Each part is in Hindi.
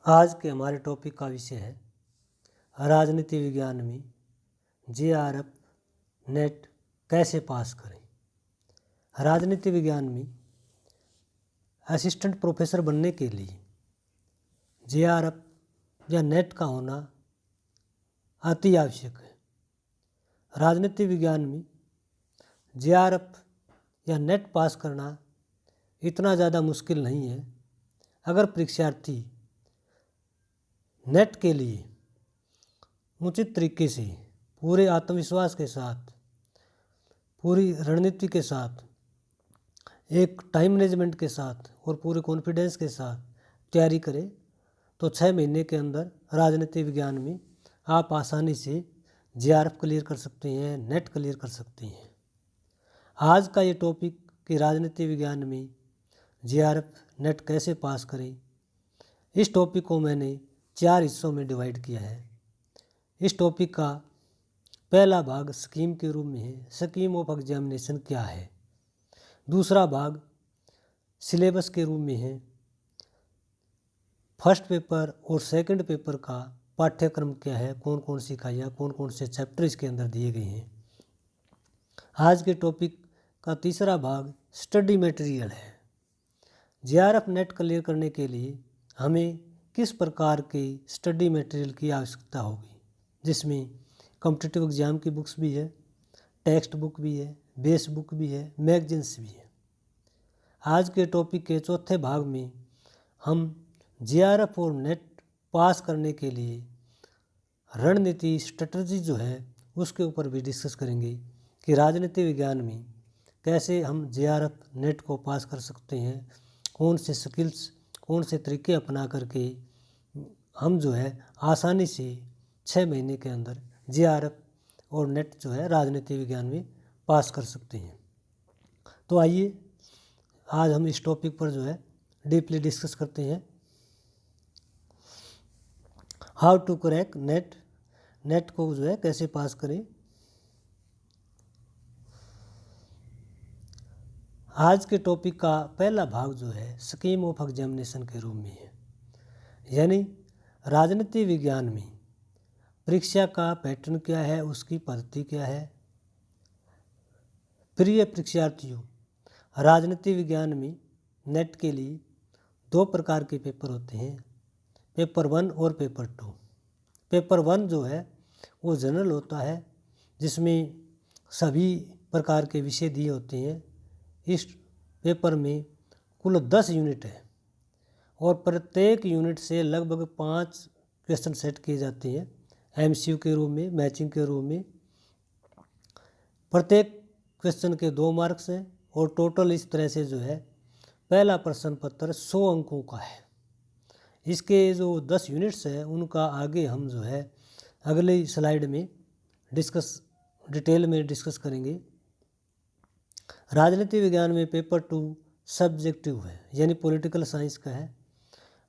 आज के हमारे टॉपिक का विषय है राजनीति विज्ञान में जेआरएफ नेट कैसे पास करें। राजनीति विज्ञान में असिस्टेंट प्रोफेसर बनने के लिए जेआरएफ या नेट का होना अति आवश्यक है। राजनीति विज्ञान में जेआरएफ या नेट पास करना इतना ज़्यादा मुश्किल नहीं है अगर परीक्षार्थी नेट के लिए उचित तरीके से पूरे आत्मविश्वास के साथ, पूरी रणनीति के साथ, एक टाइम मैनेजमेंट के साथ और पूरे कॉन्फिडेंस के साथ तैयारी करें तो 6 महीने के अंदर राजनीति विज्ञान में आप आसानी से जेआरएफ क्लियर कर सकते हैं, नेट क्लियर कर सकते हैं। आज का ये टॉपिक कि राजनीति विज्ञान में जेआरएफ नेट कैसे पास करें, इस टॉपिक को मैंने 4 हिस्सों में डिवाइड किया है। इस टॉपिक का पहला भाग स्कीम के रूप में है, स्कीम ऑफ एग्जामिनेशन क्या है। दूसरा भाग सिलेबस के रूप में है, फर्स्ट पेपर और सेकंड पेपर का पाठ्यक्रम क्या है, कौन कौन सी इकाइयाँ, कौन कौन से चैप्टर इसके अंदर दिए गए हैं। आज के टॉपिक का तीसरा भाग स्टडी मटेरियल है। जेआरएफ नेट क्लियर करने के लिए हमें किस प्रकार के स्टडी मटेरियल की आवश्यकता होगी, जिसमें कॉम्पिटिटिव एग्जाम की बुक्स भी है, टेक्स्ट बुक भी है, बेस बुक भी है, मैगजीन्स भी है। आज के टॉपिक के चौथे भाग में हम जेआरएफ और नेट पास करने के लिए रणनीति स्ट्रेटजी जो है उसके ऊपर भी डिस्कस करेंगे कि राजनीति विज्ञान में कैसे हम जेआरएफ नेट को पास कर सकते हैं, कौन से स्किल्स, कौन से तरीके अपना करके हम जो है आसानी से 6 महीने के अंदर जेआरएफ और नेट जो है राजनीति विज्ञान में पास कर सकते हैं। तो आइए आज हम इस टॉपिक पर जो है डीपली डिस्कस करते हैं। How to crack NET, NET को जो है कैसे पास करें। आज के टॉपिक का पहला भाग जो है स्कीम ऑफ एग्जामिनेशन के रूप में है, यानी राजनीति विज्ञान में परीक्षा का पैटर्न क्या है, उसकी पद्धति क्या है। प्रिय परीक्षार्थियों, राजनीति विज्ञान में नेट के लिए 2 प्रकार के पेपर होते हैं, पेपर 1 और पेपर 2। पेपर 1 जो है वो जनरल होता है, जिसमें सभी प्रकार के विषय दिए होते हैं। इस पेपर में कुल 10 यूनिट है और प्रत्येक यूनिट से लगभग 5 क्वेश्चन सेट किए जाते हैं, एमसीक्यू के रूप में, मैचिंग के रूप में। प्रत्येक क्वेश्चन के 2 मार्क्स हैं और टोटल इस तरह से जो है पहला प्रश्न पत्र 100 अंकों का है। इसके जो 10 यूनिट्स हैं उनका आगे हम जो है अगले स्लाइड में डिटेल में डिस्कस करेंगे। राजनीति विज्ञान में पेपर 2 सब्जेक्टिव है, यानी पॉलिटिकल साइंस का है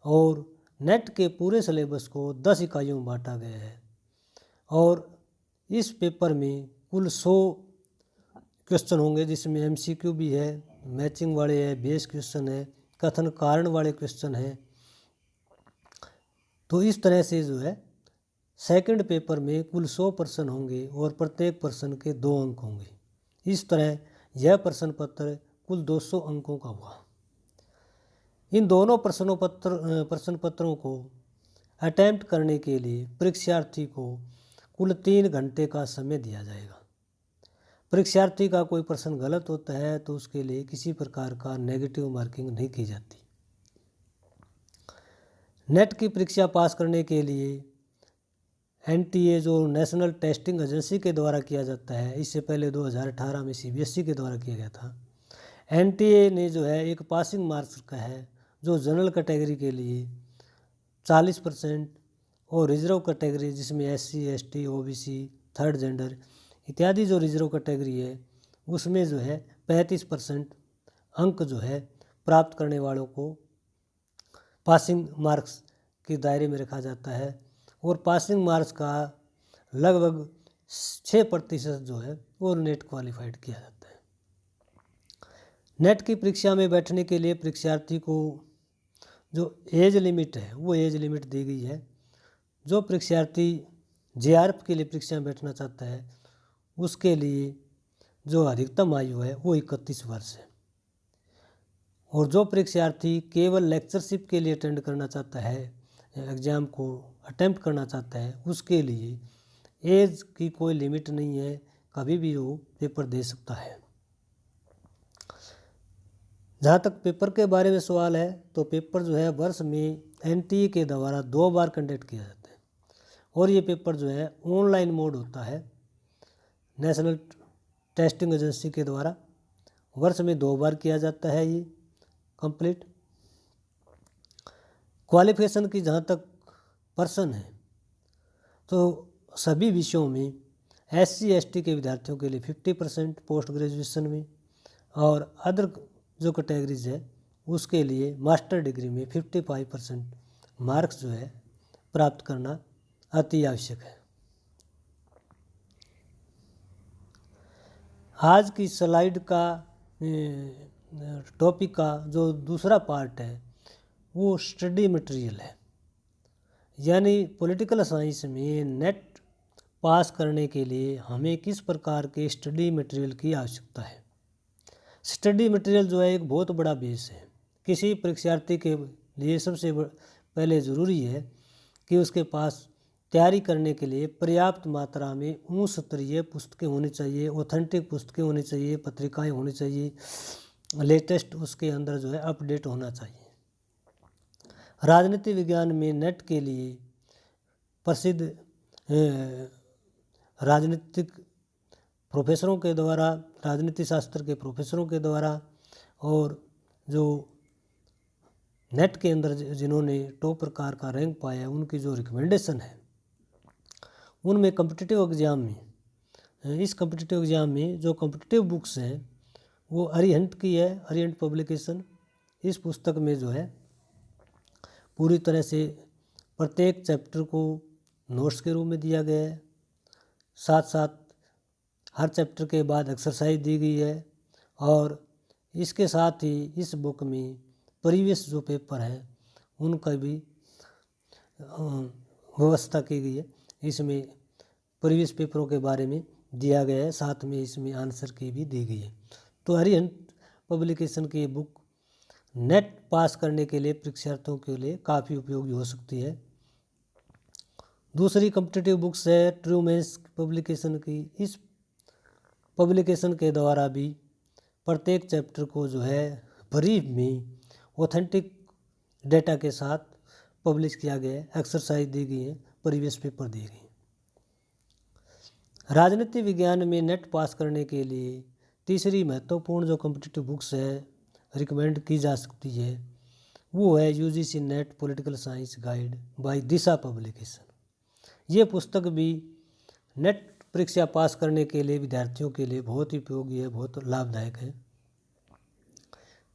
और नेट के पूरे सिलेबस को 10 इकाइयों में बांटा गया है और इस पेपर में कुल 100 क्वेश्चन होंगे, जिसमें एमसीक्यू भी है, मैचिंग वाले है, बेस क्वेश्चन है, कथन कारण वाले क्वेश्चन है। तो इस तरह से जो है सेकंड पेपर में कुल 100 प्रश्न होंगे और प्रत्येक प्रश्न के 2 अंक होंगे। इस तरह यह प्रश्न पत्र कुल 200 अंकों का हुआ। इन दोनों प्रश्न पत्रों को अटेम्प्ट करने के लिए परीक्षार्थी को कुल 3 घंटे का समय दिया जाएगा। परीक्षार्थी का कोई प्रश्न गलत होता है तो उसके लिए किसी प्रकार का नेगेटिव मार्किंग नहीं की जाती। नेट की परीक्षा पास करने के लिए एनटीए जो नेशनल टेस्टिंग एजेंसी के द्वारा किया जाता है, इससे पहले 2018 में सीबीएसई के द्वारा किया गया था। एनटीए ने जो है एक पासिंग मार्क्स का है जो जनरल कैटेगरी के लिए 40% और रिजर्व कैटेगरी जिसमें SC, ST, OBC, third gender इत्यादि जो रिजर्व कैटेगरी है उसमें जो है 35% अंक जो है प्राप्त करने वालों को पासिंग मार्क्स के दायरे में रखा जाता है और पासिंग मार्क्स का लगभग 6% जो है वो नेट क्वालिफाइड किया जाता है। नेट की परीक्षा में बैठने के लिए परीक्षार्थी को जो एज लिमिट है वो एज लिमिट दी गई है। जो परीक्षार्थी जेआरएफ के लिए परीक्षा में बैठना चाहता है उसके लिए जो अधिकतम आयु है वो 31 वर्ष है। और जो परीक्षार्थी केवल लेक्चरशिप के लिए अटेंड करना चाहता है, एग्ज़ाम को अटेम्प्ट करना चाहता है, उसके लिए एज की कोई लिमिट नहीं है, कभी भी वो पेपर दे सकता है। जहाँ तक पेपर के बारे में सवाल है तो पेपर जो है वर्ष में एनटीए के द्वारा 2 बार कंडक्ट किया जाता है और ये पेपर जो है ऑनलाइन मोड होता है नेशनल टेस्टिंग एजेंसी के द्वारा। वर्ष में 2 बार किया जाता है ये कंप्लीट। क्वालिफिकेशन की जहाँ तक पर्सन है तो सभी विषयों में SC ST के विद्यार्थियों के लिए 50% पोस्ट ग्रेजुएशन में, और अदर जो कैटेगरीज है उसके लिए मास्टर डिग्री में 55% मार्क्स जो है प्राप्त करना अति आवश्यक है। आज की स्लाइड का टॉपिक का जो दूसरा पार्ट है वो स्टडी मटेरियल है, यानी पॉलिटिकल साइंस में नेट पास करने के लिए हमें किस प्रकार के स्टडी मटेरियल की आवश्यकता है। स्टडी मटेरियल जो है एक बहुत बड़ा बेस है। किसी परीक्षार्थी के लिए सबसे पहले ज़रूरी है कि उसके पास तैयारी करने के लिए पर्याप्त मात्रा में उच्च स्तरीय पुस्तकें होनी चाहिए, ऑथेंटिक पुस्तकें होनी चाहिए, पत्रिकाएं होनी चाहिए, लेटेस्ट उसके अंदर जो है अपडेट होना चाहिए। राजनीति विज्ञान में नेट के लिए प्रसिद्ध राजनीतिक प्रोफेसरों के द्वारा, राजनीति शास्त्र के प्रोफेसरों के द्वारा, और जो नेट के अंदर जिन्होंने टॉप प्रकार का रैंक पाया है उनकी जो रिकमेंडेशन है उनमें कॉम्पिटिटिव एग्ज़ाम में, इस कॉम्पिटिटिव एग्ज़ाम में जो कॉम्पिटिटिव बुक्स हैं वो अरिहंत की है, अरिहंत पब्लिकेशन। इस पुस्तक में जो है पूरी तरह से प्रत्येक चैप्टर को नोट्स के रूप में दिया गया है, साथ साथ हर चैप्टर के बाद एक्सरसाइज दी गई है, और इसके साथ ही इस बुक में प्रीवियस जो पेपर हैं उनका भी व्यवस्था की गई है। इसमें प्रीवियस पेपरों के बारे में दिया गया है, साथ में इसमें आंसर की भी दी गई है। तो अरिहंत पब्लिकेशन की बुक नेट पास करने के लिए परीक्षार्थियों के लिए काफ़ी उपयोगी हो सकती है। दूसरी कॉम्पिटिटिव बुक्स है ट्रूमेंस पब्लिकेशन की। इस पब्लिकेशन के द्वारा भी प्रत्येक चैप्टर को जो है ब्रीफ में ऑथेंटिक डेटा के साथ पब्लिश किया गया है, एक्सरसाइज दी गई है, प्रीवियस पेपर दिए गए। राजनीति विज्ञान में नेट पास करने के लिए तीसरी महत्वपूर्ण जो कॉम्पिटिटिव बुक्स है रिकमेंड की जा सकती है वो है UGC NET political science guide by Disha publication. ये पुस्तक भी नेट परीक्षा पास करने के लिए विद्यार्थियों के लिए बहुत ही उपयोगी है, बहुत लाभदायक है।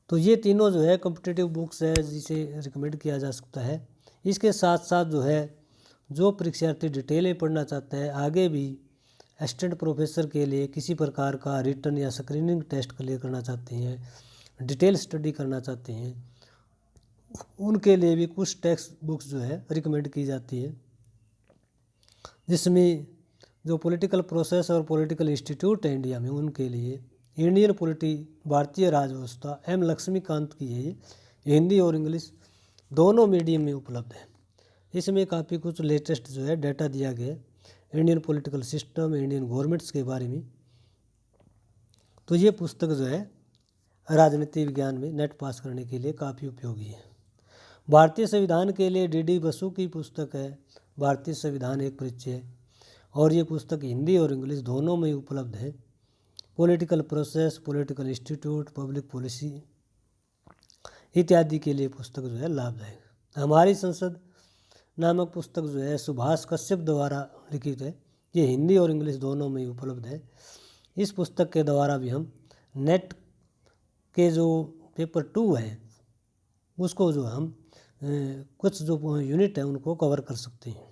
तो ये तीनों जो है कॉम्पिटिटिव बुक्स है जिसे रिकमेंड किया जा सकता है। इसके साथ साथ जो है जो परीक्षार्थी डिटेलें पढ़ना चाहता है, आगे भी असिस्टेंट प्रोफेसर के लिए किसी प्रकार का रिटन या स्क्रीनिंग टेस्ट क्लियर करना चाहते हैं, डिटेल स्टडी करना चाहते हैं, उनके लिए भी कुछ टेक्स्ट बुक्स जो है रिकमेंड की जाती है, जिसमें जो पॉलिटिकल प्रोसेस और पॉलिटिकल इंस्टीट्यूट है इंडिया में उनके लिए इंडियन पॉलिटी भारतीय राज व्यवस्था M लक्ष्मीकांत की है। ये हिंदी और इंग्लिश दोनों मीडियम में उपलब्ध है। इसमें काफ़ी कुछ लेटेस्ट जो है डाटा दिया गया है Indian political system, Indian governments के बारे में। तो ये पुस्तक जो है राजनीति विज्ञान में नेट पास करने के लिए काफ़ी उपयोगी है। भारतीय संविधान के लिए DD बसु की पुस्तक है भारतीय संविधान एक परिचय, और ये पुस्तक हिंदी और इंग्लिश दोनों में उपलब्ध है। Political process, political institute, public policy इत्यादि के लिए पुस्तक जो है लाभदायक। हमारी संसद नामक पुस्तक जो है सुभाष कश्यप द्वारा लिखित है, ये हिंदी और इंग्लिश दोनों में उपलब्ध है। इस पुस्तक के द्वारा भी हम नेट के जो पेपर 2 है उसको जो हम कुछ जो यूनिट है उनको कवर कर सकते हैं।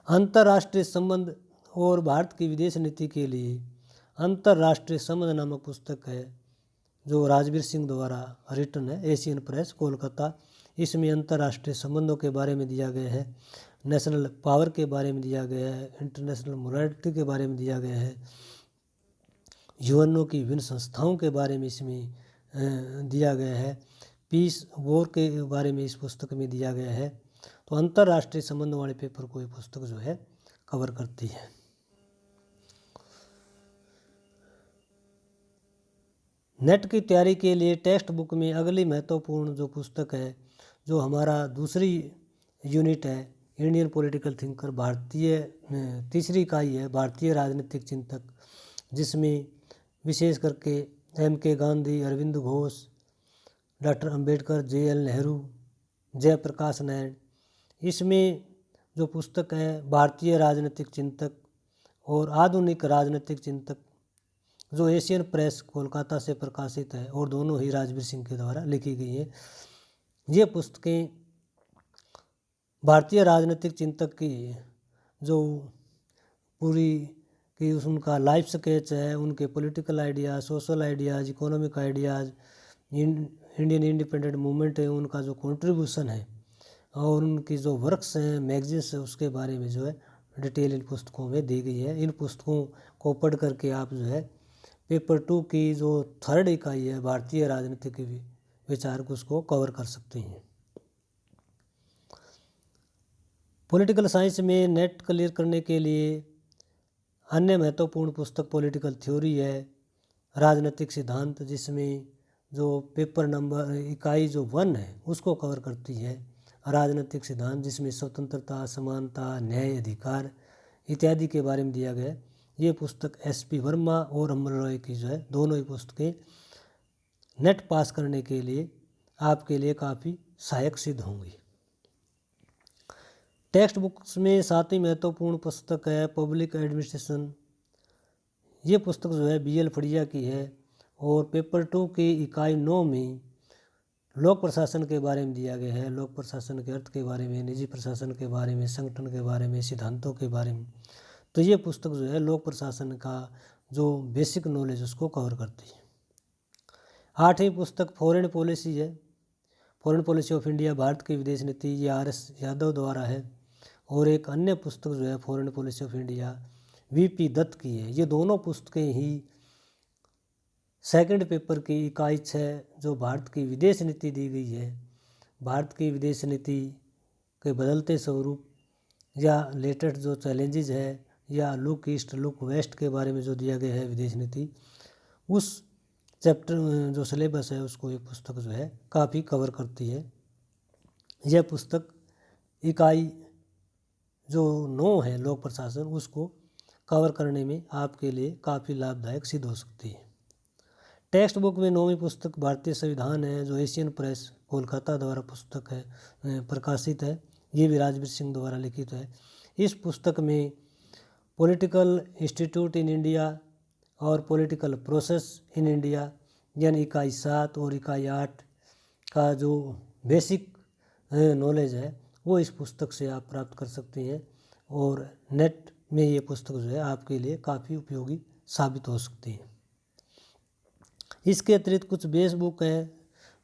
अंतर्राष्ट्रीय संबंध और भारत की विदेश नीति के लिए अंतर्राष्ट्रीय संबंध नामक पुस्तक है जो राजवीर सिंह द्वारा रिटन है, एशियन प्रेस कोलकाता। इसमें अंतर्राष्ट्रीय संबंधों के बारे में दिया गया है, नेशनल पावर के बारे में दिया गया है, इंटरनेशनल मोरालिटी के बारे में दिया गया है, यूएनओ की विभिन्न संस्थाओं के बारे में इसमें दिया गया है, पीस वॉर के बारे में इस पुस्तक में दिया गया है। तो अंतर्राष्ट्रीय संबंध वाले पेपर को ये पुस्तक जो है कवर करती है। नेट की तैयारी के लिए टेक्स्ट बुक में अगली महत्वपूर्ण जो पुस्तक है, जो हमारा दूसरी यूनिट है, इंडियन पॉलिटिकल थिंकर, भारतीय तीसरी इकाई है भारतीय राजनीतिक चिंतक, जिसमें विशेष करके M.K. Gandhi, Arvind Ghosh, doctor Ambedkar, J.L. Nehru, Jayaprakash Narayan. इसमें जो पुस्तक है भारतीय राजनीतिक चिंतक और आधुनिक राजनीतिक चिंतक, जो एशियन प्रेस कोलकाता से प्रकाशित है और दोनों ही राजवीर सिंह के द्वारा लिखी गई है। ये पुस्तकें भारतीय राजनीतिक चिंतक की जो पूरी कि उनका लाइफ स्केच है, उनके political ideas, social ideas, economic ideas, Indian independent movement है, उनका जो कंट्रीब्यूशन है और उनकी जो वर्क्स हैं, मैगजीन्स है, उसके बारे में जो है डिटेल इन पुस्तकों में दी गई है। इन पुस्तकों को पढ़ करके आप जो है पेपर 2 की जो थर्ड इकाई है भारतीय राजनीतिक विचार को उसको कवर कर सकते हैं। पॉलिटिकल साइंस में नेट क्लियर करने के लिए अन्य महत्वपूर्ण पुस्तक पॉलिटिकल थ्योरी है, राजनीतिक सिद्धांत, जिसमें जो पेपर नंबर इकाई जो 1 है उसको कवर करती है। राजनीतिक सिद्धांत जिसमें स्वतंत्रता, समानता, न्याय, अधिकार इत्यादि के बारे में दिया गया है। ये पुस्तक SP वर्मा और अमर रॉय की जो है दोनों ही पुस्तकें नेट पास करने के लिए आपके लिए काफ़ी सहायक सिद्ध होंगी। टेक्स्ट बुक्स में 7वीं महत्वपूर्ण पुस्तक है पब्लिक एडमिनिस्ट्रेशन। ये पुस्तक जो है BL फड़िया की है और पेपर 2 की इकाई 9 में लोक प्रशासन के बारे में दिया गया है। लोक प्रशासन के अर्थ के बारे में, निजी प्रशासन के बारे में, संगठन के बारे में, सिद्धांतों के बारे में। तो ये पुस्तक जो है लोक प्रशासन का जो बेसिक नॉलेज उसको कवर करती है। 8वीं पुस्तक फॉरेन पॉलिसी है, foreign policy of India, Bharat की विदेश नीति, ये RS यादव द्वारा है। और एक अन्य पुस्तक जो है foreign policy of India VP Dutt की है। ये दोनों पुस्तकें ही सेकंड पेपर की इकाई 6 जो भारत की विदेश नीति दी गई है, भारत की विदेश नीति के बदलते स्वरूप या लेटेस्ट जो चैलेंजेज है या लुक ईस्ट लुक वेस्ट के बारे में जो दिया गया है विदेश नीति, उस चैप्टर जो सिलेबस है उसको ये पुस्तक जो है काफ़ी कवर करती है। यह पुस्तक इकाई जो 9 है लोक प्रशासन, उसको कवर करने में आपके लिए काफ़ी लाभदायक सिद्ध हो सकती है। टेक्स्ट बुक में 9वीं पुस्तक भारतीय संविधान है, जो एशियन प्रेस कोलकाता द्वारा पुस्तक है प्रकाशित है। ये भी राजवीर सिंह द्वारा लिखित है। इस पुस्तक में पॉलिटिकल इंस्टीट्यूट इन इंडिया और पॉलिटिकल प्रोसेस इन इंडिया यानी इकाई 7 और इकाई 8 का जो बेसिक नॉलेज है वो इस पुस्तक से आप प्राप्त कर सकते हैं और नेट में ये पुस्तक जो है आपके लिए काफ़ी उपयोगी साबित हो सकती है। इसके अतिरिक्त कुछ बेस बुक है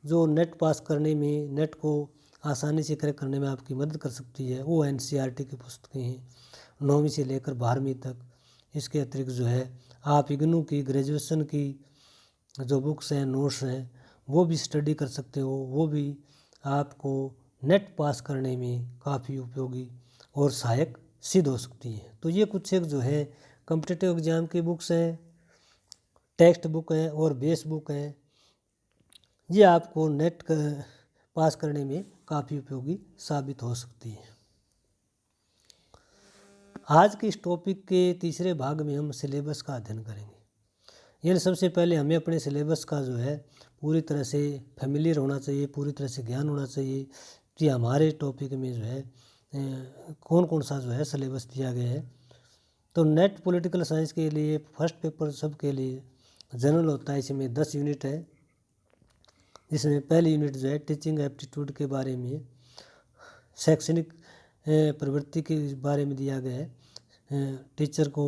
जो नेट पास करने में, नेट को आसानी से क्रैक करने में आपकी मदद कर सकती है। वो NCERT की पुस्तकें हैं 9वीं से लेकर 12वीं तक। इसके अतिरिक्त जो है आप इग्नू की ग्रेजुएशन की जो बुक्स हैं, नोट्स हैं, वो भी स्टडी कर सकते हो। वो भी आपको नेट पास करने में काफ़ी उपयोगी और सहायक सिद्ध हो सकती है। तो ये कुछ एक जो है कॉम्पिटिटिव एग्जाम की बुक्स हैं, टेक्स्ट बुक है और बेस बुक है। ये आपको नेट पास करने में काफ़ी उपयोगी साबित हो सकती है। आज के इस टॉपिक के तीसरे भाग में हम सिलेबस का अध्ययन करेंगे। यानी सबसे पहले हमें अपने सिलेबस का जो है पूरी तरह से फैमिलियर होना चाहिए, पूरी तरह से ज्ञान होना चाहिए कि हमारे टॉपिक में जो है कौन कौन सा जो है सिलेबस दिया गया है। तो नेट पॉलिटिकल साइंस के लिए फर्स्ट पेपर सब के लिए जनरल होता है। इसमें 10 यूनिट है, जिसमें पहली यूनिट जो है टीचिंग एप्टीट्यूड के बारे में, शैक्षणिक प्रवृत्ति के बारे में दिया गया है। टीचर को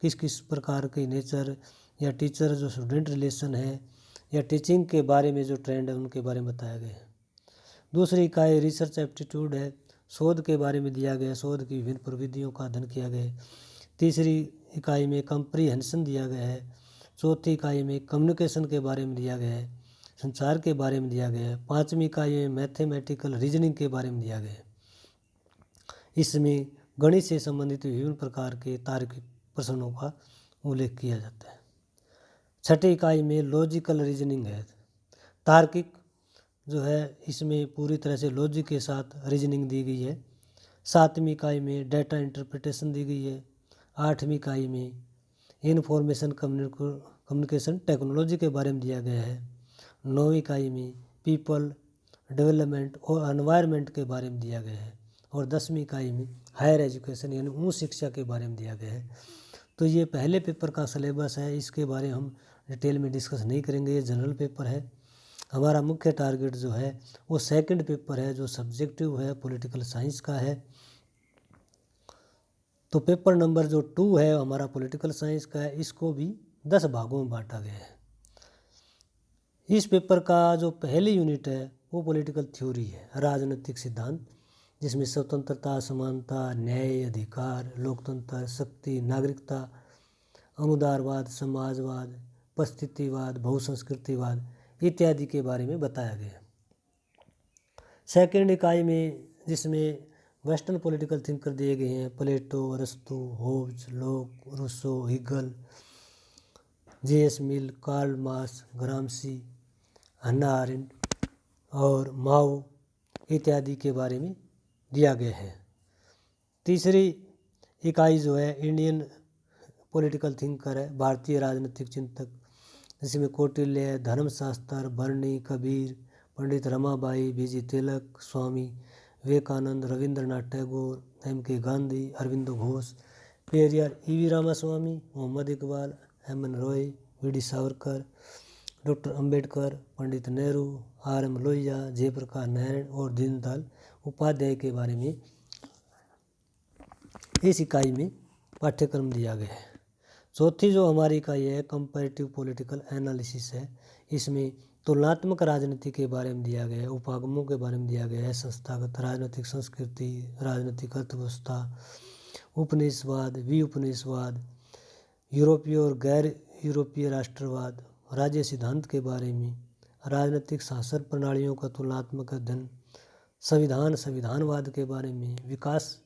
किस किस प्रकार के नेचर या टीचर जो स्टूडेंट रिलेशन है या टीचिंग के बारे में जो ट्रेंड है उनके बारे में बताया गया है। दूसरी इकाई रिसर्च एप्टीट्यूड है, शोध के बारे में दिया गया, शोध की विभिन्न प्रविधियों का अध्ययन किया गया है। तीसरी इकाई में कंप्रीहेंशन दिया गया है। चौथी इकाई में कम्युनिकेशन के बारे में दिया गया है, संचार के बारे में दिया गया है। पाँचवीं इकाई में मैथमेटिकल रीजनिंग के बारे में दिया गया है। इसमें गणित से संबंधित विभिन्न प्रकार के तार्किक प्रश्नों का उल्लेख किया जाता है। छठी इकाई में लॉजिकल रीजनिंग है, तार्किक जो है इसमें पूरी तरह से लॉजिक के साथ रीजनिंग दी गई है। सातवीं इकाई में डेटा इंटरप्रिटेशन दी गई है। आठवीं इकाई में इंफॉर्मेशन कम्युनिकेशन टेक्नोलॉजी के बारे में दिया गया है। नौवीं इकाई में पीपल डेवलपमेंट और एनवायरनमेंट के बारे में दिया गया है। और 10वीं इकाई में हायर एजुकेशन यानी उच्च शिक्षा के बारे में दिया गया है। तो ये पहले पेपर का सिलेबस है, इसके बारे में हम डिटेल में डिस्कस नहीं करेंगे, ये जनरल पेपर है। हमारा मुख्य टारगेट जो है वो सेकंड पेपर है जो सब्जेक्टिव है, पॉलिटिकल साइंस का है। तो पेपर नंबर जो 2 है हमारा पॉलिटिकल साइंस का है, इसको भी 10 भागों में बांटा गया है। इस पेपर का जो पहली यूनिट है वो पॉलिटिकल थ्योरी है, राजनीतिक सिद्धांत, जिसमें स्वतंत्रता, समानता, न्याय, अधिकार, लोकतंत्र, शक्ति, नागरिकता, अनुदारवाद, समाजवाद, परिस्थितिवाद, बहुसंस्कृतिवाद इत्यादि के बारे में बताया गया। सेकेंड इकाई में जिसमें वेस्टर्न पॉलिटिकल थिंकर दिए गए हैं, प्लेटो, अरस्तु, Hobbes, lock, Rousseau, Hegel, JS. मिल, कार्ल मार्क्स, ग्रामशी, हन्ना अरेंट और माओ इत्यादि के बारे में दिया गया है। तीसरी इकाई जो है इंडियन पॉलिटिकल थिंकर है, भारतीय राजनीतिक चिंतक, जिसमें Kautilya, Dharmashastra, Barani, Kabir, Pandit Ramabai, B G Tilak, Swami Vivekananda, Rabindranath Tagore, M K. Gandhi, Aurobindo Ghosh, Periyar, E V. Ramaswamy, Mohammad Iqbal, M N. Roy, V D. Savarkar, doctor Ambedkar, Pandit Nehru, R M. Lohia, Jayaprakash Narayan और दीनदयाल उपाध्याय के बारे में इस इकाई में पाठ्यक्रम दिया गया है। चौथी जो हमारी इकाई है कंपैरेटिव पॉलिटिकल एनालिसिस है, इसमें तुलनात्मक राजनीति के बारे में दिया गया है, उपागमों के बारे में दिया गया है, संस्थागत राजनीतिक संस्कृति, राजनीतिक अर्थव्यवस्था, उपनिवेशवाद, विउपनिवेशवाद, यूरोपीय और गैर यूरोपीय राष्ट्रवाद, राज्य सिद्धांत के बारे में, राजनीतिक शासन प्रणालियों का तुलनात्मक अध्ययन, संविधान, संविधानवाद के बारे में, विकास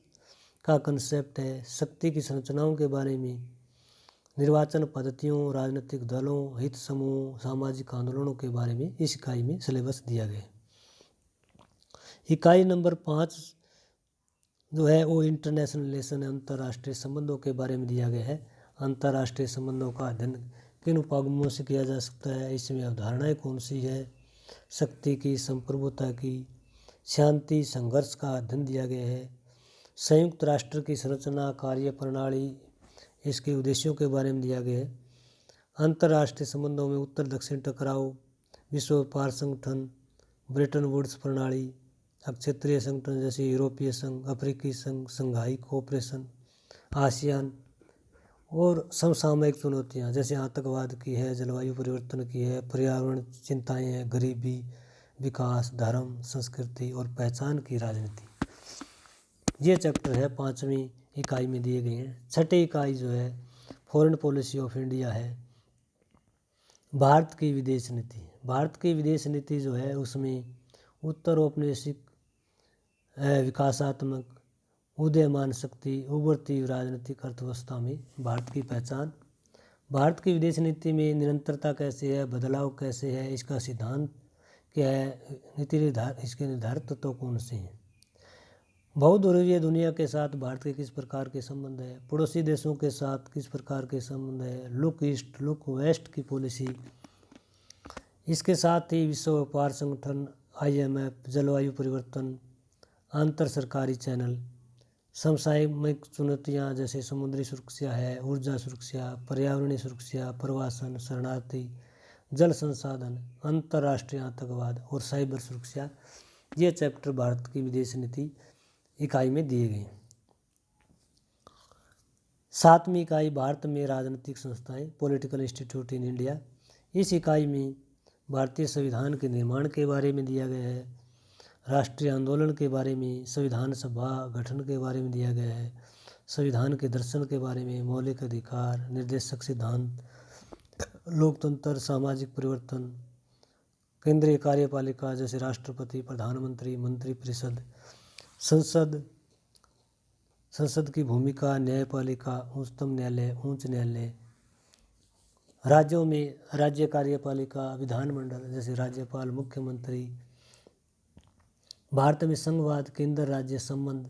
का कंसेप्ट है, शक्ति की संरचनाओं के बारे में, निर्वाचन पद्धतियों, राजनीतिक दलों, हित समूह, सामाजिक आंदोलनों के बारे में इस इकाई में सिलेबस दिया गया है। इकाई नंबर 5 जो है वो इंटरनेशनल रिलेशन है, अंतर्राष्ट्रीय संबंधों के बारे में दिया गया है। अंतर्राष्ट्रीय संबंधों का अध्ययन किन उपागमों से किया जा सकता है, इसमें अवधारणाएं कौन सी है, शक्ति की, संप्रभुता की, शांति, संघर्ष का अध्ययन दिया गया है। संयुक्त राष्ट्र की संरचना, कार्य प्रणाली, इसके उद्देश्यों के बारे में दिया गया है। अंतर्राष्ट्रीय संबंधों में उत्तर दक्षिण टकराव, विश्व व्यापार संगठन, ब्रेटन वुड्स प्रणाली, क्षेत्रीय संगठन जैसे यूरोपीय संघ, अफ्रीकी संघ, संघाई कोऑपरेशन, आसियान और समसामयिक चुनौतियां जैसे आतंकवाद की है, जलवायु परिवर्तन की है, पर्यावरण चिंताएं हैं, गरीबी, विकास, धर्म, संस्कृति और पहचान की राजनीति। ये चैप्टर है 5वीं इकाई में दिए गए हैं। छठी इकाई जो है फॉरेन पॉलिसी ऑफ इंडिया है, भारत की विदेश नीति। भारत की विदेश नीति जो है उसमें उत्तर औपनिवेशिक, विकासात्मक, उदयमान शक्ति, उभरती राजनीतिक अर्थव्यवस्था में भारत की पहचान, भारत की विदेश नीति में निरंतरता कैसे है, बदलाव कैसे है, इसका सिद्धांत क्या है, नीति इसके निर्धारित तत्व कौन से हैं, बहुध्रुवीय दुनिया के साथ भारत के किस प्रकार के संबंध है, पड़ोसी देशों के साथ किस प्रकार के संबंध है, लुक ईस्ट लुक वेस्ट की पॉलिसी, इसके साथ ही विश्व व्यापार संगठन, IMF, जलवायु परिवर्तन, अंतर सरकारी चैनल, समसामयिक चुनौतियां जैसे समुद्री सुरक्षा है, ऊर्जा सुरक्षा, पर्यावरणीय सुरक्षा, प्रवासन, शरणार्थी, जल संसाधन, अंतर्राष्ट्रीय आतंकवाद और साइबर सुरक्षा। ये चैप्टर भारत की विदेश नीति इकाई में दिए गए। 7वीं इकाई भारत में राजनीतिक संस्थाएं, पॉलिटिकल इंस्टीट्यूट इन इंडिया। इस इकाई में भारतीय संविधान के निर्माण के बारे में दिया गया है, राष्ट्रीय आंदोलन के बारे में, संविधान सभा गठन के बारे में दिया गया है, संविधान के दर्शन के बारे में, मौलिक अधिकार, निर्देशक सिद्धांत, लोकतंत्र, सामाजिक परिवर्तन, केंद्रीय कार्यपालिका जैसे राष्ट्रपति, प्रधानमंत्री, मंत्रिपरिषद, संसद की भूमिका, न्यायपालिका, उच्चतम न्यायालय, उच्च न्यायालय, राज्यों में राज्य कार्यपालिका, विधानमंडल जैसे राज्यपाल, मुख्यमंत्री, भारत में संघवाद, केंद्र राज्य संबंध,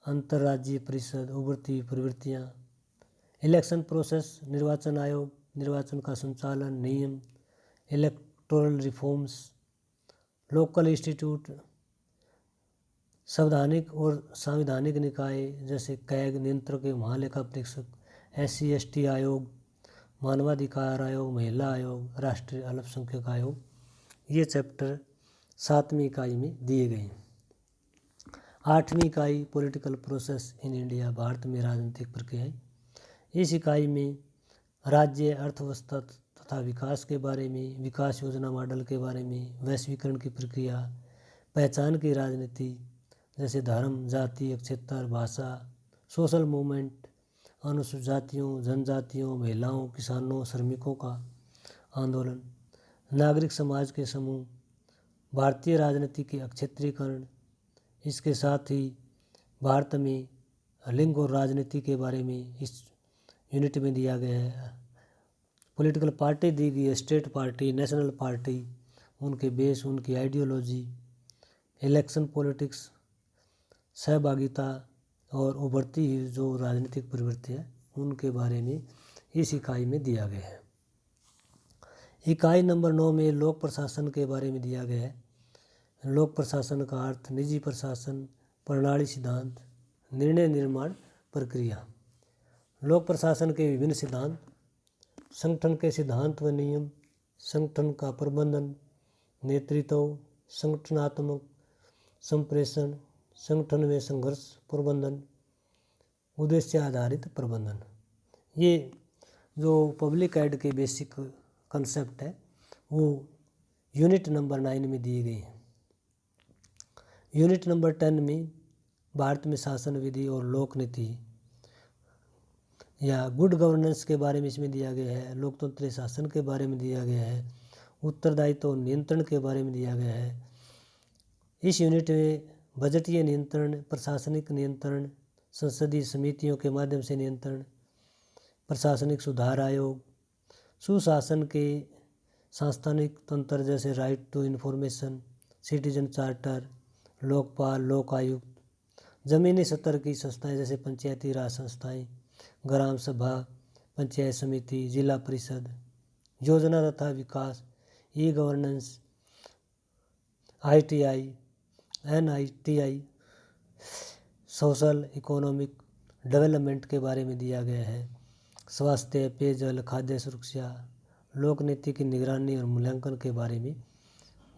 अंतर्राज्यीय परिषद, उभरती प्रवृत्तियाँ, इलेक्शन प्रोसेस, निर्वाचन आयोग, निर्वाचन का संचालन, नियम, इलेक्टोरल रिफॉर्म्स, लोकल इंस्टीट्यूट, संवैधानिक और संवैधानिक निकाय जैसे कैग, नियंत्रक एवं महालेखा परीक्षक, SC/ST आयोग, मानवाधिकार आयोग, महिला आयोग, राष्ट्रीय अल्पसंख्यक आयोग। ये चैप्टर 7वीं इकाई में दिए गए हैं। 8वीं इकाई political process in India, Bharat में राजनीतिक प्रक्रियाएं। इस इकाई में राज्य, अर्थव्यवस्था तथा विकास के बारे में, विकास योजना मॉडल के बारे में, वैश्वीकरण की प्रक्रिया, पहचान की राजनीति जैसे धर्म, जाति, क्षेत्र, भाषा, सोशल मूवमेंट, अनुसूचित जातियों, जनजातियों, महिलाओं, किसानों, श्रमिकों का आंदोलन, नागरिक समाज के समूह, भारतीय राजनीति के अक्षेत्रीकरण। इसके साथ ही भारत में लिंग और राजनीति के बारे में इस यूनिट में दिया गया है। पॉलिटिकल पार्टी दी गई है, स्टेट पार्टी, नेशनल पार्टी, उनके बेस, उनकी आइडियोलॉजी, इलेक्शन पॉलिटिक्स, सहभागिता और उभरती हुई जो राजनीतिक प्रवृत्ति है उनके बारे में इस इकाई में दिया गया है। इकाई नंबर 9 में लोक प्रशासन के बारे में दिया गया है। लोक प्रशासन का अर्थ, निजी प्रशासन, प्रणाली, सिद्धांत, निर्णय निर्माण प्रक्रिया। लोक प्रशासन के विभिन्न सिद्धांत, संगठन के सिद्धांत व नियम, संगठन का प्रबंधन, नेतृत्व, संगठनात्मक संप्रेषण, संगठन में संघर्ष प्रबंधन, उद्देश्य आधारित प्रबंधन। ये जो पब्लिक एड के बेसिक कंसेप्ट है वो यूनिट नंबर 9 में दिए गए हैं। यूनिट नंबर 10 में भारत में शासन विधि और लोक नीति या गुड गवर्नेंस के बारे में इसमें दिया गया है। लोकतंत्र शासन के बारे में दिया गया है। उत्तरदायित्व और नियंत्रण के बारे में दिया गया है। इस यूनिट में बजटीय नियंत्रण, प्रशासनिक नियंत्रण, संसदीय समितियों के माध्यम से नियंत्रण, प्रशासनिक सुधार आयोग, सुशासन के सांस्थानिक तंत्र जैसे right to information, citizen charter, Lokpal, Lokayukta, जमीनी स्तर की संस्थाएं जैसे पंचायती राज संस्थाएं, ग्राम सभा, पंचायत समिति, जिला परिषद, योजना तथा विकास, e governance, ITI, NITI, social economic development के बारे में दिया गया है। स्वास्थ्य, पेयजल, खाद्य सुरक्षा, लोक नीति की निगरानी और मूल्यांकन के बारे में,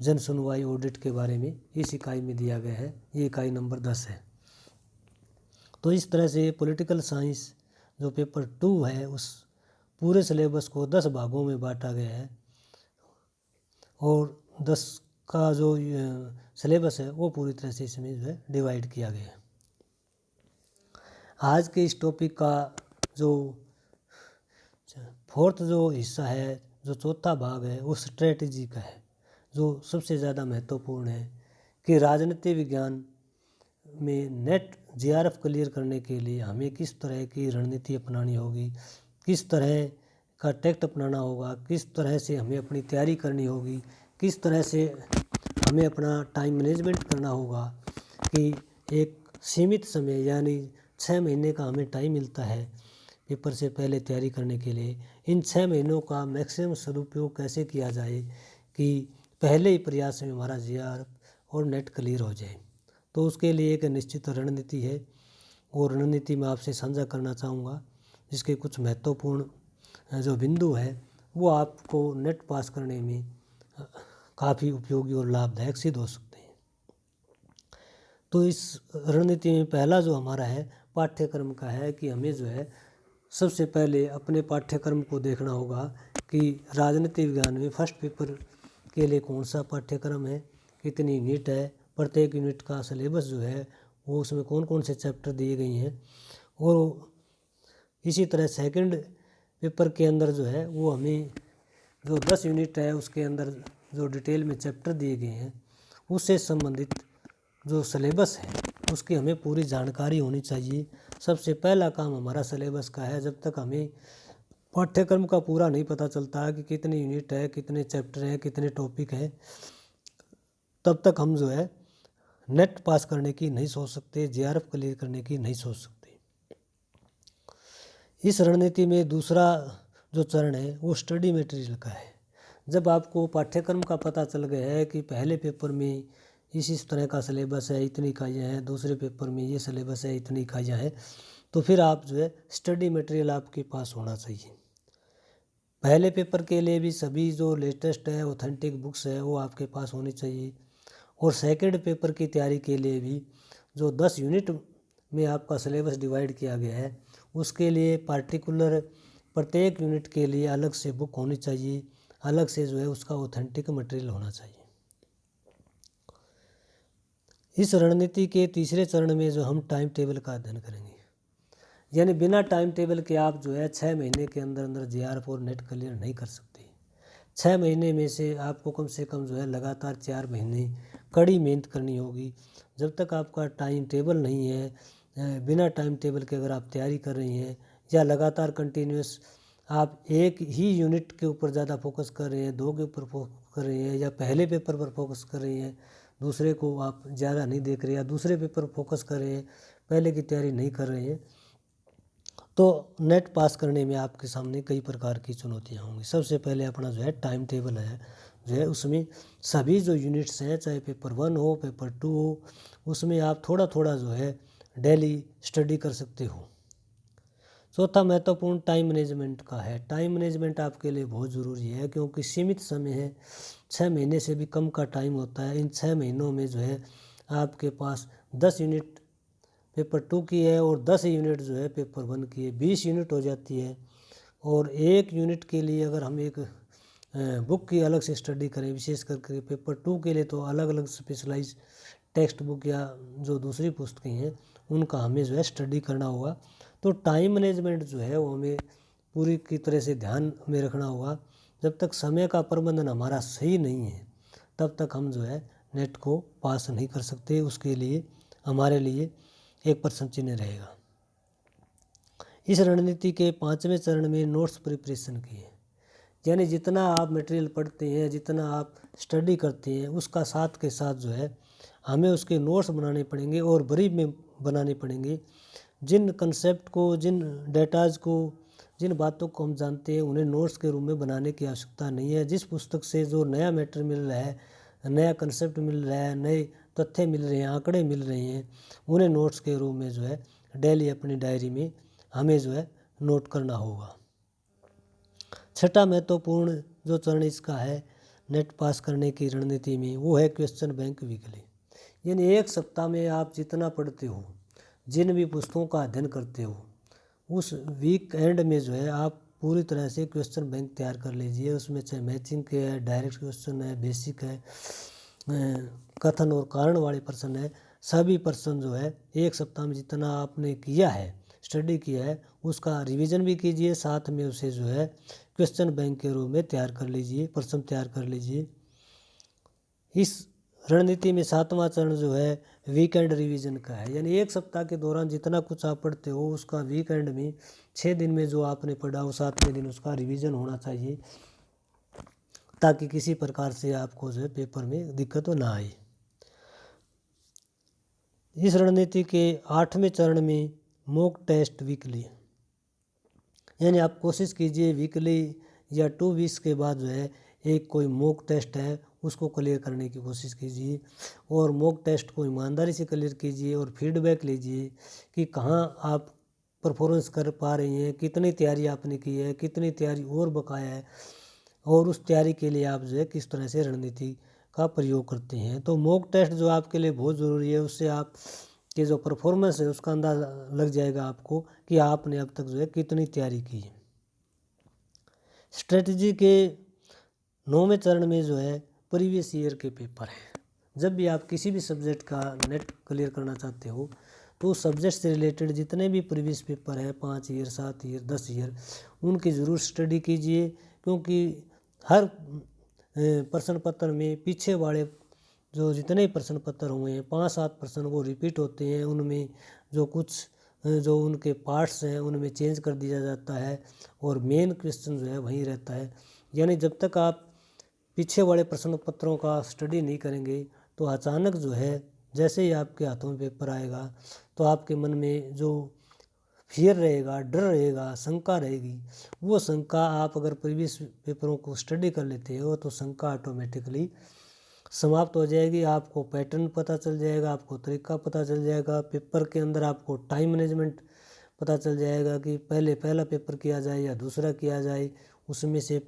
जन सुनवाई, ऑडिट के बारे में इस इकाई में दिया गया है। ये इकाई नंबर 10 है। तो इस तरह से पॉलिटिकल साइंस जो पेपर 2 है उस पूरे सिलेबस को 10 भागों में बांटा गया है और 10 का जो सिलेबस है वो पूरी तरह से इसमें जो है डिवाइड किया गया है। आज के इस टॉपिक का जो 4th जो हिस्सा है, जो चौथा भाग है, वो स्ट्रेटजी का है, जो सबसे ज़्यादा महत्वपूर्ण है कि राजनीति विज्ञान में नेट JRF क्लियर करने के लिए हमें किस तरह की रणनीति अपनानी होगी, किस तरह का टैक्ट अपनाना होगा, किस तरह से हमें अपनी तैयारी करनी होगी, किस तरह से हमें अपना टाइम मैनेजमेंट करना होगा कि एक सीमित समय यानी 6 महीने का हमें टाइम मिलता है पेपर से पहले तैयारी करने के लिए। इन 6 महीनों का मैक्सिमम सदुपयोग कैसे किया जाए कि पहले ही प्रयास में हमारा JRF और नेट क्लियर हो जाए। तो उसके लिए एक निश्चित रणनीति है और रणनीति मैं आपसे साझा करना चाहूँगा, जिसके कुछ महत्वपूर्ण जो बिंदु है वो आपको नेट पास करने में काफ़ी उपयोगी और लाभदायक सिद्ध हो सकते हैं। तो इस रणनीति में पहला जो हमारा है पाठ्यक्रम का है कि हमें जो है सबसे पहले अपने पाठ्यक्रम को देखना होगा कि राजनीति विज्ञान में फर्स्ट पेपर के लिए कौन सा पाठ्यक्रम है, कितनी यूनिट है, प्रत्येक यूनिट का सिलेबस जो है वो उसमें कौन कौन से चैप्टर दिए गए हैं। और इसी तरह सेकंड पेपर के अंदर जो है वो हमें जो 10 यूनिट है उसके अंदर जो डिटेल में चैप्टर दिए गए हैं उससे संबंधित जो सिलेबस है उसकी हमें पूरी जानकारी होनी चाहिए। सबसे पहला काम हमारा सिलेबस का है। जब तक हमें पाठ्यक्रम का पूरा नहीं पता चलता है कि कितनी यूनिट है, कितने चैप्टर हैं, कितने टॉपिक हैं, तब तक हम जो है नेट पास करने की नहीं सोच सकते, जेआरएफ क्लियर करने की नहीं सोच सकते। इस रणनीति में दूसरा जो चरण है वो स्टडी मटेरियल का है। जब आपको पाठ्यक्रम का पता चल गया है कि पहले पेपर में इस तरह का सिलेबस है, इतनी इकाइयाँ हैं, दूसरे पेपर में ये सिलेबस है, इतनी इकाइयाँ हैं, तो फिर आप जो है स्टडी मटेरियल आपके पास होना चाहिए। पहले पेपर के लिए भी सभी जो लेटेस्ट है ऑथेंटिक बुक्स है वो आपके पास होनी चाहिए। और सेकंड पेपर की तैयारी के लिए भी जो 10 यूनिट में आपका सिलेबस डिवाइड किया गया है उसके लिए पार्टिकुलर प्रत्येक यूनिट के लिए अलग से बुक होनी चाहिए, अलग से जो है उसका ऑथेंटिक मटेरियल होना चाहिए। इस रणनीति के तीसरे चरण में जो हम टाइम टेबल का अध्ययन करेंगे, यानी बिना टाइम टेबल के आप जो है 6 महीने के अंदर अंदर जेआरएफ और नेट क्लियर नहीं कर सकते। 6 महीने में से आपको कम से कम जो है लगातार 4 महीने कड़ी मेहनत करनी होगी। जब तक आपका टाइम टेबल नहीं है, बिना टाइम टेबल के अगर आप तैयारी कर रही हैं या लगातार कंटिन्यूस आप एक ही यूनिट के ऊपर ज़्यादा फोकस कर रहे हैं, 2 के ऊपर फोकस कर रहे हैं, या पहले पेपर पर फोकस कर रही हैं, दूसरे को आप ज़्यादा नहीं देख रहे, या दूसरे पेपर पर फोकस कर रहे हैं, पहले की तैयारी नहीं कर रहे हैं, तो नेट पास करने में आपके सामने कई प्रकार की चुनौतियाँ होंगी। सबसे पहले अपना जो है टाइम टेबल है जो है उसमें सभी जो यूनिट्स हैं, चाहे पेपर 1 हो, पेपर 2 हो, उसमें आप थोड़ा थोड़ा जो है डेली स्टडी कर सकते हो। चौथा महत्वपूर्ण टाइम मैनेजमेंट का है। टाइम मैनेजमेंट आपके लिए बहुत ज़रूरी है क्योंकि सीमित समय है, 6 महीने से भी कम का टाइम होता है। इन 6 महीनों में जो है आपके पास 10 यूनिट पेपर 2 की है और 10 यूनिट जो है पेपर 1 की है, 20 यूनिट हो जाती है। और एक यूनिट के लिए अगर हम एक बुक की अलग से स्टडी करें, विशेष करके पेपर 2 के लिए तो अलग अलग स्पेशलाइज टेक्स्ट बुक या जो दूसरी पुस्तकें हैं उनका हमें जो है स्टडी करना होगा। तो टाइम मैनेजमेंट जो है वो हमें पूरी की तरह से ध्यान में रखना होगा। जब तक समय का प्रबंधन हमारा सही नहीं है तब तक हम जो है नेट को पास नहीं कर सकते। उसके लिए हमारे लिए एक प्रश्न चिन्ह रहेगा। इस रणनीति के 5वें चरण में नोट्स प्रिपरेशन की है, यानी जितना आप मटेरियल पढ़ते हैं, जितना आप स्टडी करते हैं, उसका साथ के साथ जो है हमें उसके नोट्स बनाने पड़ेंगे और ब्रीफ में बनाने पड़ेंगे। जिन कंसेप्ट को, जिन डेटाज को, जिन बातों को हम जानते हैं उन्हें नोट्स के रूप में बनाने की आवश्यकता नहीं है। जिस पुस्तक से जो नया मैटर मिल रहा है, नया कंसेप्ट मिल रहा है, नए तथ्य मिल रहे हैं, आंकड़े मिल रहे हैं, उन्हें नोट्स के रूप में जो है डेली अपनी डायरी में हमें जो है नोट करना होगा। छठा महत्वपूर्ण जो चरण इसका है नेट पास करने की रणनीति में वो है क्वेश्चन बैंक वीकली। यानी एक सप्ताह में आप जितना पढ़ते हो, जिन भी पुस्तकों का अध्ययन करते हो, उस वीक एंड में जो है आप पूरी तरह से क्वेश्चन बैंक तैयार कर लीजिए। उसमें चाहे मैचिंग के है, डायरेक्ट क्वेश्चन है, बेसिक है, कथन और कारण वाले प्रश्न है, सभी प्रश्न जो है एक सप्ताह में जितना आपने किया है, स्टडी किया है, उसका रिवीजन भी कीजिए, साथ में उसे जो है क्वेश्चन बैंक के रूप में तैयार कर लीजिए, प्रश्न तैयार कर लीजिए। इस रणनीति में 7वां चरण जो है वीकेंड रिवीजन का है, यानी एक सप्ताह के दौरान जितना कुछ आप पढ़ते हो उसका वीकेंड में 6 दिन में जो आपने पढ़ा वो 7वें दिन उसका रिवीजन होना चाहिए, ताकि किसी प्रकार से आपको जो है पेपर में दिक्कत ना आए। इस रणनीति के 8वें चरण में मॉक टेस्ट वीकली, यानी आप कोशिश कीजिए वीकली या 2 वीक्स के बाद जो है एक कोई मॉक टेस्ट है उसको क्लियर करने की कोशिश कीजिए। और मॉक टेस्ट को ईमानदारी से क्लियर कीजिए और फीडबैक लीजिए कि कहाँ आप परफॉर्मेंस कर पा रही हैं, कितनी तैयारी आपने की है, कितनी तैयारी और बकाया है, और उस तैयारी के लिए आप जो है किस तरह से रणनीति का प्रयोग करते हैं। तो मॉक टेस्ट जो आपके लिए बहुत ज़रूरी है, उससे आप कि जो परफॉर्मेंस है उसका अंदाज़ा लग जाएगा आपको कि आपने अब तक जो है कितनी तैयारी की है। स्ट्रेटजी के 9वें चरण में जो है प्रीवियस ईयर के पेपर हैं। जब भी आप किसी भी सब्जेक्ट का नेट क्लियर करना चाहते हो तो सब्जेक्ट से रिलेटेड जितने भी प्रीवियस पेपर हैं 5 ईयर, 7 ईयर, 10 ईयर, उनकी ज़रूर स्टडी कीजिए, क्योंकि हर प्रश्न पत्र में पीछे वाले जो जितने प्रश्न पत्र हुए हैं 5-7 प्रश्न वो रिपीट होते हैं। उनमें जो कुछ जो उनके पार्ट्स हैं उनमें चेंज कर दिया जाता है और मेन क्वेश्चन जो है वहीं रहता है। यानी जब तक आप पीछे वाले प्रश्न पत्रों का स्टडी नहीं करेंगे तो अचानक जो है जैसे ही आपके हाथों में पेपर आएगा तो आपके मन में जो फियर रहेगा, डर रहेगा, शंका रहेगी, वो शंका आप अगर प्रीवियस पेपरों को स्टडी कर लेते हो तो शंका ऑटोमेटिकली समाप्त हो जाएगी। आपको पैटर्न पता चल जाएगा, आपको तरीका पता चल जाएगा, पेपर के अंदर आपको टाइम मैनेजमेंट पता चल जाएगा कि पहले पहला पेपर किया जाए या दूसरा किया जाए, उसमें से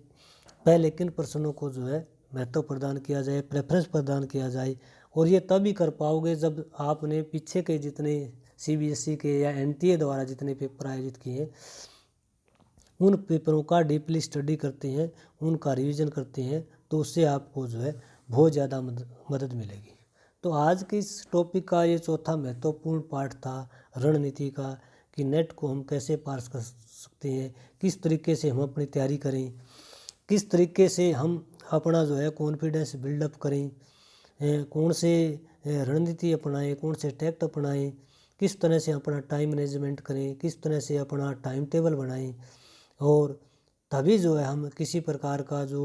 पहले किन प्रश्नों को जो है महत्व प्रदान किया जाए, प्रेफरेंस प्रदान किया जाए। और ये तभी कर पाओगे जब आपने पीछे के जितने CBSE के या NTA द्वारा जितने पेपर आयोजित किए हैं उन पेपरों का डीपली स्टडी करते हैं, उनका रिवीजन करते हैं, तो उससे आपको जो है बहुत ज़्यादा मदद मिलेगी। तो आज के इस टॉपिक का ये चौथा महत्वपूर्ण पार्ट था रणनीति का, कि नेट को हम कैसे पास कर सकते हैं, किस तरीके से हम अपनी तैयारी करें, किस तरीके से हम अपना जो है कॉन्फिडेंस बिल्डअप करें, कौन से रणनीति अपनाएं, कौन से टैक्ट अपनाएं, किस तरह से अपना टाइम मैनेजमेंट करें, किस तरह से अपना टाइम टेबल बनाएं। और तभी जो है हम किसी प्रकार का जो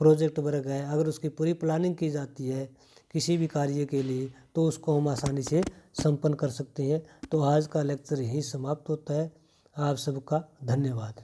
प्रोजेक्ट वर्क है अगर उसकी पूरी प्लानिंग की जाती है किसी भी कार्य के लिए तो उसको हम आसानी से संपन्न कर सकते हैं। तो आज का लेक्चर यहीं समाप्त होता है। आप सबका धन्यवाद।